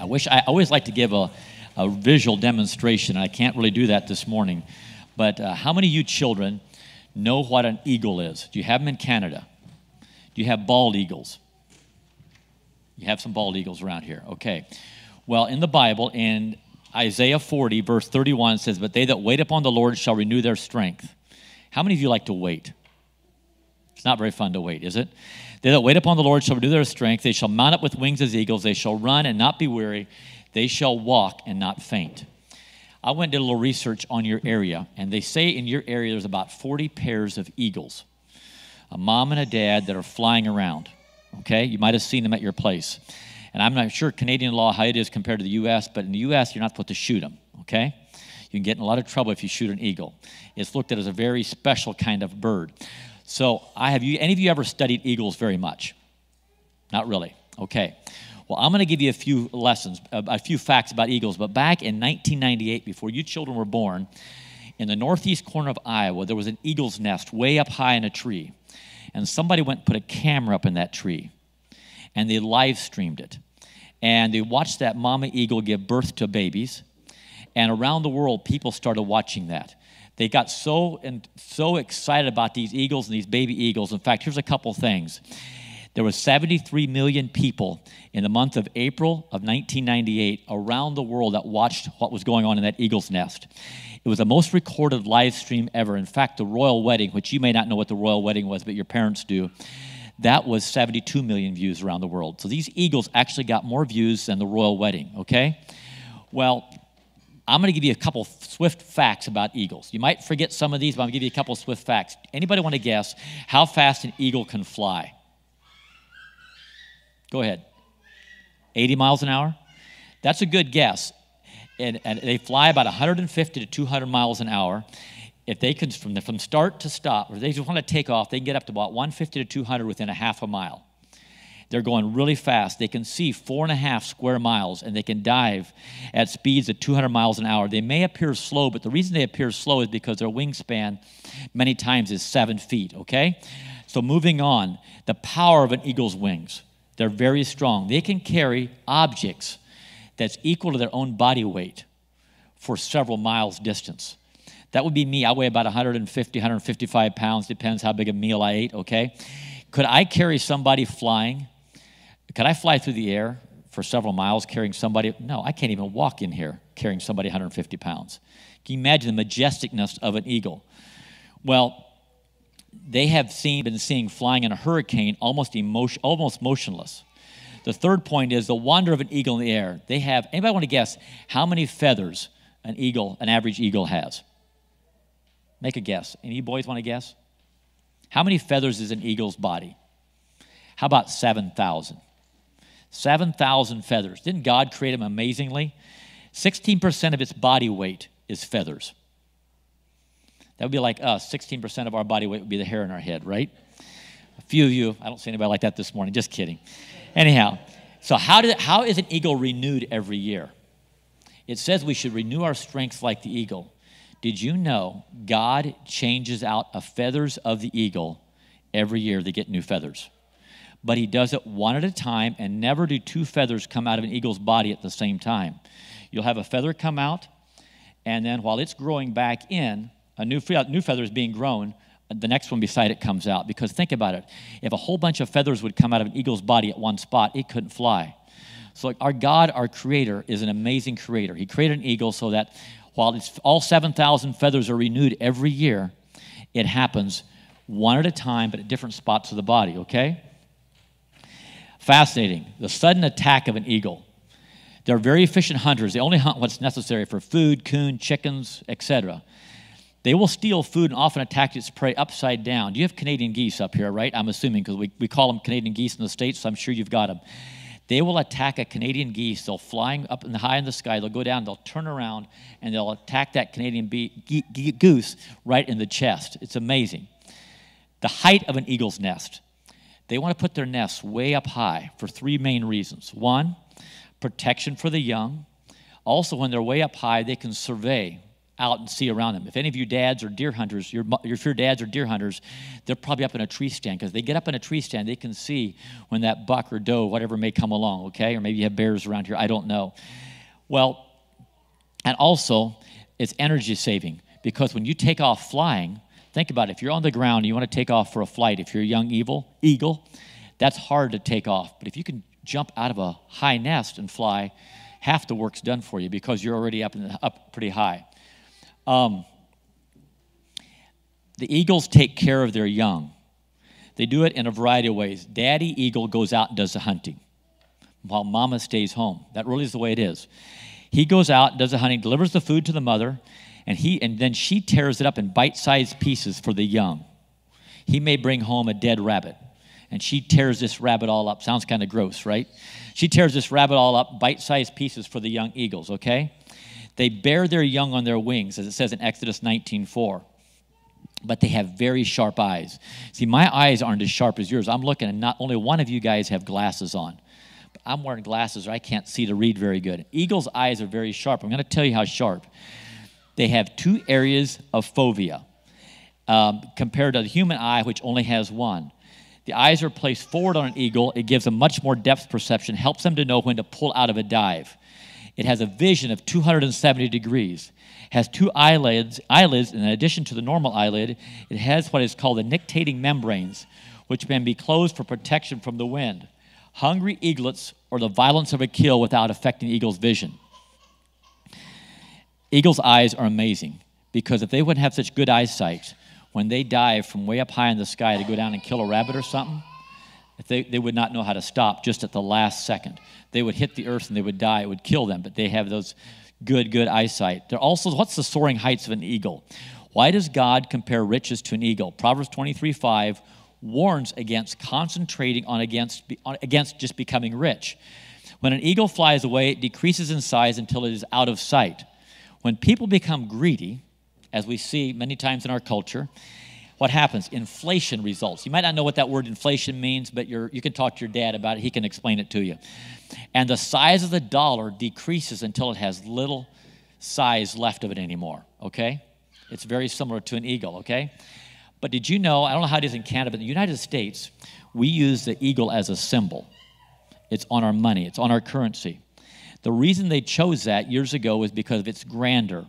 I always like to give a visual demonstration, and I can't really do that this morning. But how many of you children know what an eagle is? Do you have them in Canada? Do you have bald eagles? You have some bald eagles around here. Okay. Well, in the Bible, in Isaiah 40, verse 31, it says, "But they that wait upon the Lord shall renew their strength." How many of you like to wait? It's not very fun to wait, is it? "They that wait upon the Lord shall renew their strength. They shall mount up with wings as eagles. They shall run and not be weary. They shall walk and not faint." I went and did a little research on your area, and they say in your area there's about 40 pairs of eagles, a mom and a dad that are flying around, okay? You might have seen them at your place. And I'm not sure Canadian law how it is compared to the U.S., but in the U.S. you're not supposed to shoot them, okay? You can get in a lot of trouble if you shoot an eagle. It's looked at as a very special kind of bird. So any of you ever studied eagles very much? Not really, okay. Well, I'm going to give you a few lessons, a few facts about eagles. But back in 1998, before you children were born, in the northeast corner of Iowa, there was an eagle's nest way up high in a tree. And somebody went and put a camera up in that tree. And they live streamed it. And they watched that mama eagle give birth to babies. And around the world, people started watching that. They got so excited about these eagles and these baby eagles. In fact, here's a couple things. There were 73 million people in the month of April of 1998 around the world that watched what was going on in that eagle's nest. It was the most recorded live stream ever. In fact, the royal wedding, which you may not know what the royal wedding was, but your parents do, that was 72 million views around the world. So these eagles actually got more views than the royal wedding, okay? Well, I'm going to give you a couple swift facts about eagles. You might forget some of these, but I'm going to give you a couple swift facts. Anybody want to guess how fast an eagle can fly? Go ahead. 80 miles an hour? That's a good guess. And they fly about 150 to 200 miles an hour. If they can, from start to stop, or they just want to take off, they can get up to about 150 to 200 within a half a mile. They're going really fast. They can see 4.5 square miles, and they can dive at speeds of 200 miles an hour. They may appear slow, but the reason they appear slow is because their wingspan many times is 7 feet, okay? So moving on, the power of an eagle's wings. They're very strong. They can carry objects that's equal to their own body weight for several miles distance. That would be me. I weigh about 150, 155 pounds, depends how big a meal I ate, okay? Could I carry somebody flying? Could I fly through the air for several miles carrying somebody? No, I can't even walk in here carrying somebody 150 pounds. Can you imagine the majesticness of an eagle? Well, they have been seeing flying in a hurricane almost motionless. The third point is the wonder of an eagle in the air. Anybody want to guess how many feathers an average eagle has? Make a guess. Any boys want to guess? How many feathers is an eagle's body? How about 7,000? 7,000 feathers. Didn't God create them amazingly? 16% of its body weight is feathers. That would be like us. 16% of our body weight would be the hair in our head, right? A few of you, I don't see anybody like that this morning. Just kidding. Anyhow, so how is an eagle renewed every year? It says we should renew our strength like the eagle. Did you know God changes out the feathers of the eagle every year? They get new feathers. But he does it one at a time, and never do two feathers come out of an eagle's body at the same time. You'll have a feather come out, and then while it's growing back in, a new feather is being grown, the next one beside it comes out. Because think about it. If a whole bunch of feathers would come out of an eagle's body at one spot, it couldn't fly. So our God, our creator, is an amazing creator. He created an eagle so that while all 7,000 feathers are renewed every year, it happens one at a time, but at different spots of the body, okay? Fascinating. The sudden attack of an eagle. They're very efficient hunters. They only hunt what's necessary for food, coon, chickens, etc. They will steal food and often attack its prey upside down. You have Canadian geese up here, right? I'm assuming, because we call them Canadian geese in the States, so I'm sure you've got them. They will attack a Canadian geese. They'll flying up high in the sky. They'll go down. They'll turn around, and they'll attack that Canadian goose right in the chest. It's amazing. The height of an eagle's nest. They want to put their nests way up high for three main reasons. One, protection for the young. Also, when they're way up high, they can survey out and see around them. If any of you dads are deer hunters, if your dads are deer hunters, they're probably up in a tree stand, because they get up in a tree stand, they can see when that buck or doe, whatever may come along, okay? Or maybe you have bears around here, I don't know. Well, and also, it's energy saving, because when you take off flying, think about it. If you're on the ground and you want to take off for a flight, if you're a young eagle, that's hard to take off. But if you can jump out of a high nest and fly, half the work's done for you, because you're already up pretty high. The eagles take care of their young. They do it in a variety of ways. Daddy eagle goes out and does the hunting, while mama stays home. That really is the way it is. He goes out, does the hunting, delivers the food to the mother, and then she tears it up in bite-sized pieces for the young. He may bring home a dead rabbit, and she tears this rabbit all up. Sounds kind of gross, right? She tears this rabbit all up, bite-sized pieces for the young eagles, okay? They bear their young on their wings, as it says in Exodus 19:4. But they have very sharp eyes. See, my eyes aren't as sharp as yours. I'm looking, and not only one of you guys have glasses on. But I'm wearing glasses, or I can't see to read very good. Eagles' eyes are very sharp. I'm going to tell you how sharp. They have 2 areas of fovea, compared to the human eye, which only has 1. The eyes are placed forward on an eagle. It gives them much more depth perception, helps them to know when to pull out of a dive. It has a vision of 270 degrees. It has 2 eyelids. In addition to the normal eyelid, it has what is called the nictitating membranes, which can be closed for protection from the wind. Hungry eaglets, or the violence of a kill without affecting the eagle's vision. Eagles' eyes are amazing, because if they wouldn't have such good eyesight, when they dive from way up high in the sky to go down and kill a rabbit or something, they would not know how to stop just at the last second. They would hit the earth and they would die. It would kill them, but they have those good eyesight. They're also, what's the soaring heights of an eagle? Why does God compare riches to an eagle? Proverbs 23:5 warns against concentrating against just becoming rich. When an eagle flies away, it decreases in size until it is out of sight. When people become greedy, as we see many times in our culture, what happens? Inflation results. You might not know what that word inflation means, but you can talk to your dad about it. He can explain it to you. And the size of the dollar decreases until it has little size left of it anymore, okay? It's very similar to an eagle, okay? But did you know, I don't know how it is in Canada, but in the United States, we use the eagle as a symbol. It's on our money. It's on our currency. The reason they chose that years ago was because of its grandeur.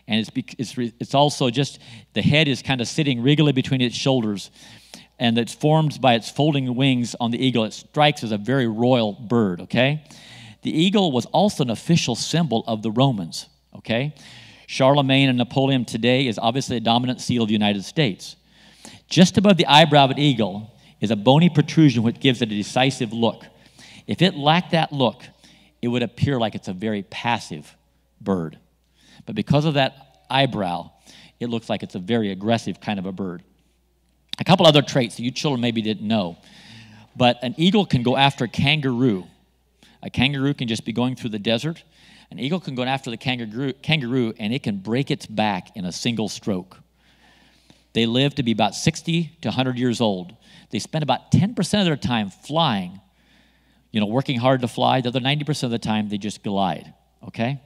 And it's also just, the head is kind of sitting regally between its shoulders, and it's formed by its folding wings on the eagle. It strikes as a very royal bird, okay? The eagle was also an official symbol of the Romans, okay? Charlemagne and Napoleon today is obviously a dominant seal of the United States. Just above the eyebrow of an eagle is a bony protrusion which gives it a decisive look. If it lacked that look, it would appear like it's a very passive bird. But because of that eyebrow, it looks like it's a very aggressive kind of a bird. A couple other traits that you children maybe didn't know. But an eagle can go after a kangaroo. A kangaroo can just be going through the desert. An eagle can go after the kangaroo, and it can break its back in a single stroke. They live to be about 60 to 100 years old. They spend about 10% of their time flying, working hard to fly. The other 90% of the time, they just glide, okay?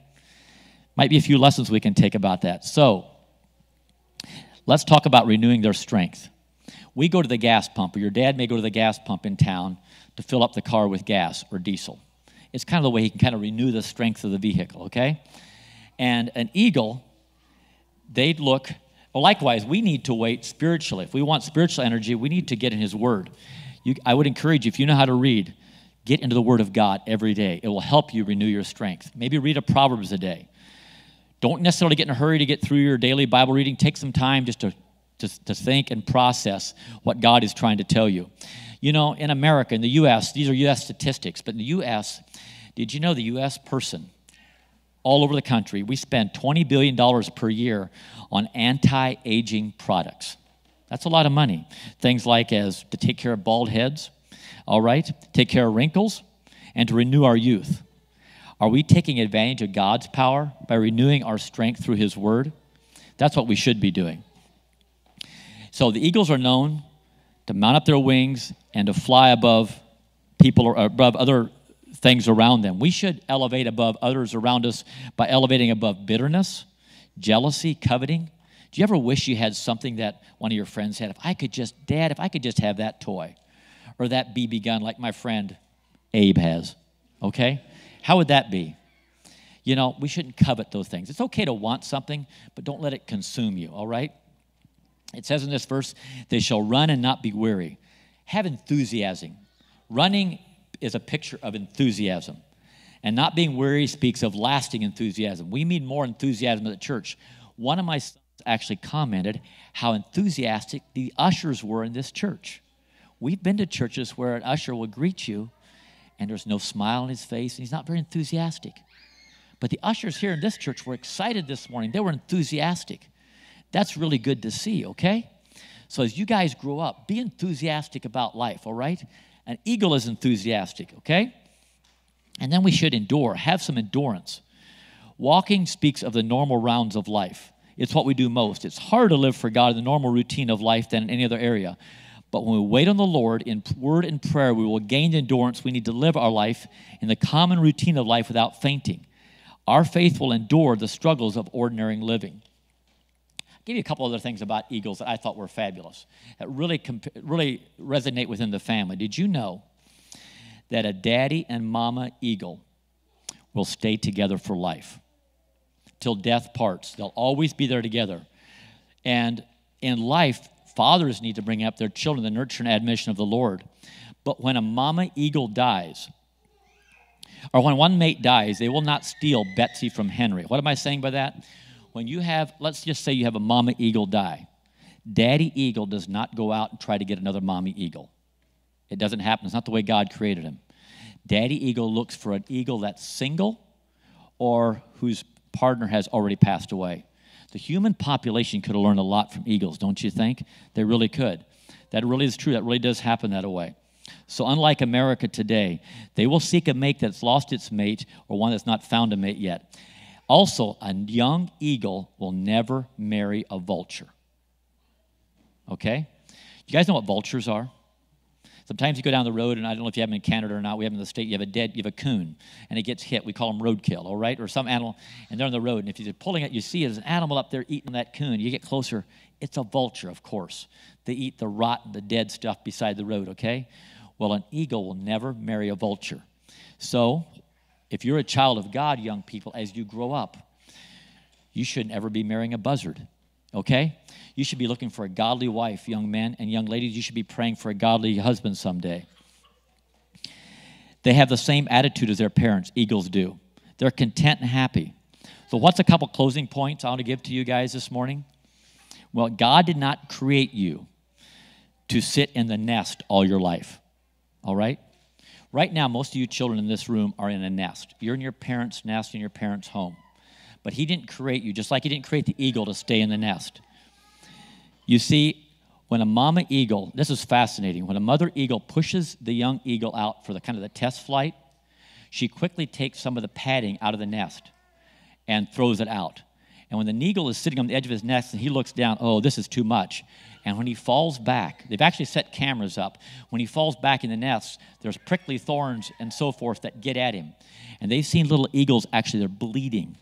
Might be a few lessons we can take about that. So, let's talk about renewing their strength. We go to the gas pump, or your dad may go to the gas pump in town to fill up the car with gas or diesel. It's kind of the way he can kind of renew the strength of the vehicle, okay? And an eagle, they'd look, well, likewise, we need to wait spiritually. If we want spiritual energy, we need to get in his word. I would encourage you, if you know how to read, get into the word of God every day. It will help you renew your strength. Maybe read a Proverbs a day. Don't necessarily get in a hurry to get through your daily Bible reading. Take some time just to think and process what God is trying to tell you. In America, in the U.S., these are U.S. statistics, but in the U.S., did you know the U.S. person, all over the country, we spend $20 billion per year on anti-aging products. That's a lot of money. Things like as to take care of bald heads, all right, take care of wrinkles, and to renew our youth. Are we taking advantage of God's power by renewing our strength through his word? That's what we should be doing. So the eagles are known to mount up their wings and to fly above people or above other things around them. We should elevate above others around us by elevating above bitterness, Jealousy, coveting. Do you ever wish you had something that one of your friends had? Dad, if I could just have that toy or that BB gun like my friend Abe has, okay? How would that be? You know, we shouldn't covet those things. It's okay to want something, but don't let it consume you, all right? It says in this verse, they shall run and not be weary. Have enthusiasm. Running is a picture of enthusiasm. And not being weary speaks of lasting enthusiasm. We need more enthusiasm at the church. One of my sons actually commented how enthusiastic the ushers were in this church. We've been to churches where an usher will greet you, and there's no smile on his face, and he's not very enthusiastic. But the ushers here in this church were excited this morning. They were enthusiastic. That's really good to see, okay? So as you guys grow up, be enthusiastic about life, all right? An eagle is enthusiastic, okay? And then we should endure, have some endurance. Walking speaks of the normal rounds of life. It's what we do most. It's hard to live for God in the normal routine of life than in any other area. But when we wait on the Lord in word and prayer, we will gain the endurance we need to live our life in the common routine of life without fainting. Our faith will endure the struggles of ordinary living. I'll give you a couple other things about eagles that I thought were fabulous, that really resonate within the family. Did you know that a daddy and mama eagle will stay together for life? Till death parts. They'll always be there together. And in life, fathers need to bring up their children the nurture and admonition of the Lord. But when a mama eagle dies, or when one mate dies, they will not steal Betsy from Henry. What am I saying by that? When you have, let's just say you have a mama eagle die. Daddy eagle does not go out and try to get another mommy eagle. It doesn't happen. It's not the way God created him. Daddy eagle looks for an eagle that's single or whose partner has already passed away. The human population could have learned a lot from eagles, don't you think? They really could. That really is true. That really does happen that way. So unlike America today, they will seek a mate that's lost its mate or one that's not found a mate yet. Also, a young eagle will never marry a vulture. Okay? You guys know what vultures are? Sometimes you go down the road, and I don't know if you have them in Canada or not. We have them in the state. You have a coon, and it gets hit. We call them roadkill, all right? Or some animal, and they're on the road. And if you're pulling it, you see there's an animal up there eating that coon. You get closer. It's a vulture, of course. They eat the rotten, the dead stuff beside the road, okay? Well, an eagle will never marry a vulture. So if you're a child of God, young people, as you grow up, you shouldn't ever be marrying a buzzard, okay? You should be looking for a godly wife, young men, and young ladies, you should be praying for a godly husband someday. They have the same attitude as their parents, eagles do. They're content and happy. So what's a couple closing points I want to give to you guys this morning? Well, God did not create you to sit in the nest all your life, all right? Right now, most of you children in this room are in a nest. You're in your parents' nest in your parents' home. But he didn't create you, just like he didn't create the eagle to stay in the nest. You see, when a mama eagle, this is fascinating, when a mother eagle pushes the young eagle out for the kind of the test flight, she quickly takes some of the padding out of the nest and throws it out. And when the eagle is sitting on the edge of his nest and he looks down, oh, this is too much. And when he falls back, they've actually set cameras up. When he falls back in the nest, there's prickly thorns and so forth that get at him. And they've seen little eagles, actually, they're bleeding,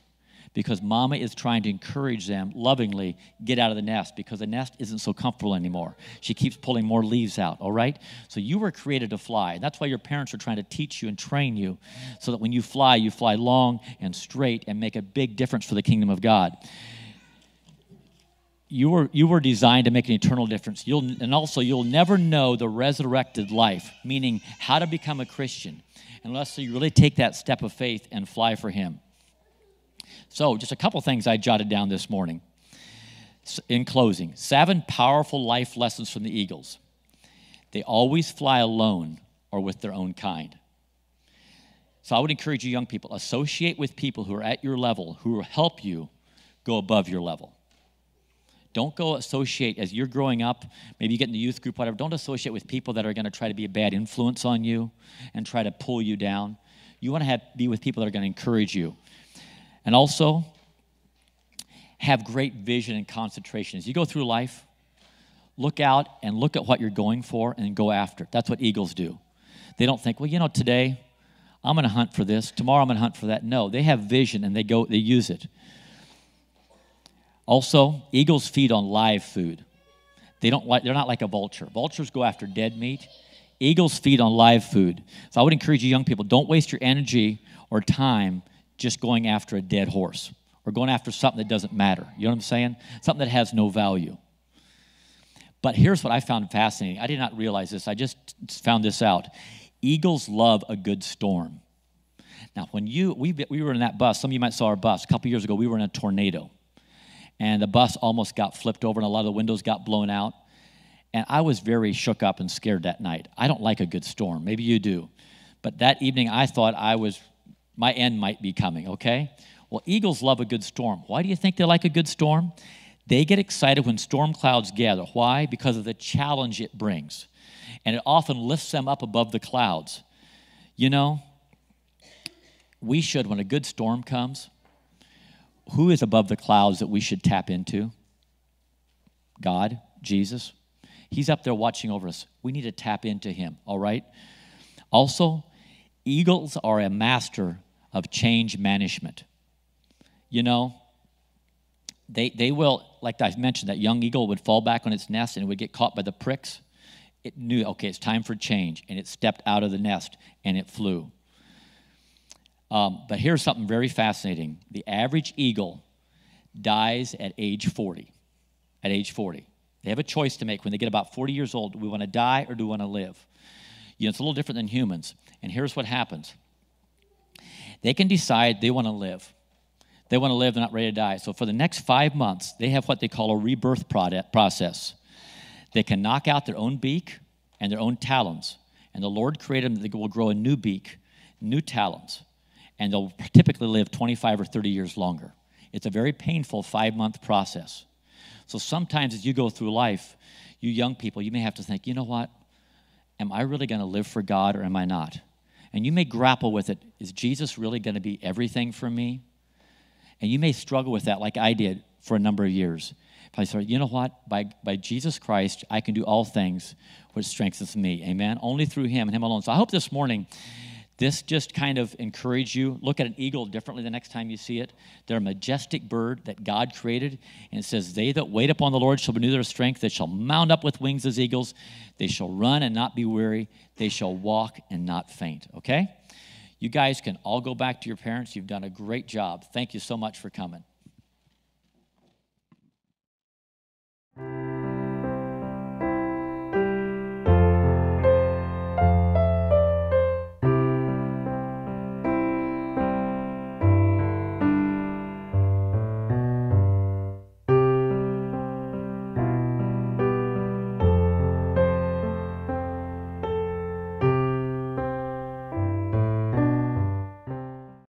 because mama is trying to encourage them lovingly, get out of the nest, because the nest isn't so comfortable anymore. She keeps pulling more leaves out, all right? So you were created to fly. That's why your parents are trying to teach you and train you so that when you fly long and straight and make a big difference for the kingdom of God. You were designed to make an eternal difference. You'll never know the resurrected life, meaning how to become a Christian, unless you really take that step of faith and fly for him. So just a couple things I jotted down this morning. In closing, 7 powerful life lessons from the eagles. They always fly alone or with their own kind. So I would encourage you young people, associate with people who are at your level, who will help you go above your level. Don't go associate as you're growing up, maybe you get in the youth group, whatever. Don't associate with people that are going to try to be a bad influence on you and try to pull you down. You want to be with people that are going to encourage you. And also, have great vision and concentration. As you go through life, look out and look at what you're going for and go after it. That's what eagles do. They don't think, well, today I'm going to hunt for this. Tomorrow I'm going to hunt for that. No, they have vision and they use it. Also, eagles feed on live food. They're not like a vulture. Vultures go after dead meat. Eagles feed on live food. So I would encourage you young people, don't waste your energy or time just going after a dead horse or going after something that doesn't matter. You know what I'm saying? Something that has no value. But here's what I found fascinating. I did not realize this. I just found this out. Eagles love a good storm. Now, when we were in that bus, some of you might saw our bus. A couple years ago, we were in a tornado. And the bus almost got flipped over, and a lot of the windows got blown out. And I was very shook up and scared that night. I don't like a good storm. Maybe you do. But that evening, I thought my end might be coming, okay? Well, eagles love a good storm. Why do you think they like a good storm? They get excited when storm clouds gather. Why? Because of the challenge it brings. And it often lifts them up above the clouds. You know, we should, when a good storm comes, who is above the clouds that we should tap into? God, Jesus. He's up there watching over us. We need to tap into him, all right? Also, eagles are a master of change management. You know, they will, like I mentioned, that young eagle would fall back on its nest and it would get caught by the pricks. It knew, okay, it's time for change, and it stepped out of the nest and it flew. But here's something very fascinating. The average eagle dies at age 40. At age 40. They have a choice to make when they get about 40 years old. Do we want to die or do we want to live? You know, it's a little different than humans. And here's what happens. They can decide they want to live. They want to live, they're not ready to die. So for the next 5 months, they have what they call a rebirth process. They can knock out their own beak and their own talons. And the Lord created them that they will grow a new beak, new talons. And they'll typically live 25 or 30 years longer. It's a very painful 5-month process. So sometimes as you go through life, you young people, you may have to think, you know what? Am I really going to live for God or am I not? And you may grapple with it. Is Jesus really going to be everything for me? And you may struggle with that like I did for a number of years. If I say, you know what? By Jesus Christ, I can do all things which strengthens me. Amen? Only through him and him alone. So I hope this morning this just kind of encouraged you. Look at an eagle differently the next time you see it. They're a majestic bird that God created. And it says, they that wait upon the Lord shall renew their strength. They shall mount up with wings as eagles. They shall run and not be weary. They shall walk and not faint. Okay? You guys can all go back to your parents. You've done a great job. Thank you so much for coming.